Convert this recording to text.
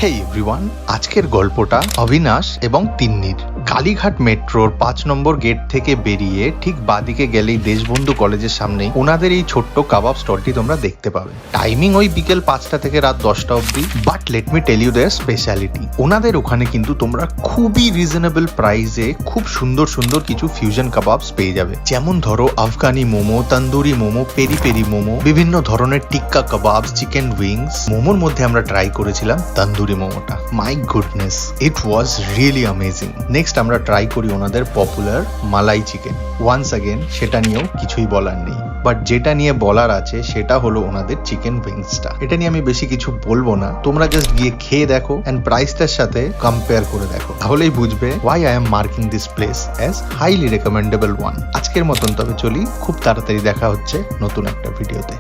হে everyone, আজকের গল্পটা অবিনাশ এবং তিন্নির। কালীঘাট মেট্রোর 5 নম্বর গেট থেকে বেরিয়ে ঠিক বাদিকে গেলেই দেশবন্ধু কলেজের সামনেই ওনাদের এই ছোট্ট কাবাব স্টলটি তোমরা দেখতে পাবে। টাইমিং ওই বিকেল 5টা থেকে রাত 10টা অবধি। But let me tell you their speciality. ওনাদের ওখানে কিন্তু তোমরা খুবই রিজনেবল প্রাইসে খুব সুন্দর সুন্দর কিছু ফিউশন কাবাবস পেয়ে যাবে। যেমন ধরো আফগানি মোমো, তন্দুরি মোমো, পেরি পেরি মোমো, বিভিন্ন ধরনের টিক্কা কাবাবস, চিকেন উইংস। মোমোর মধ্যে আমরা ট্রাই করেছিলাম তন্দুরি মোমোটা। My goodness, it was really amazing. Next আমরা ট্রাই করি ওনাদের পপুলার মালাই চিকেন। ওয়ান্স अगेन সেটা নিয়েও কিছুই বলার নেই, বাট যেটা নিয়ে বলার আছে সেটা হলো ওনাদের চিকেন উইংসটা। এটা নিয়ে আমি বেশি কিছু বলবো না, তোমরা জাস্ট গিয়ে খেয়ে দেখো এন্ড প্রাইসটার সাথে কম্পেয়ার করে দেখো, তাহলেই বুঝবে why I am marking this place as highly recommendable one। আজকের মতন তবে চলি, খুব তাড়াতাড়ি দেখা হচ্ছে নতুন একটা ভিডিওতে।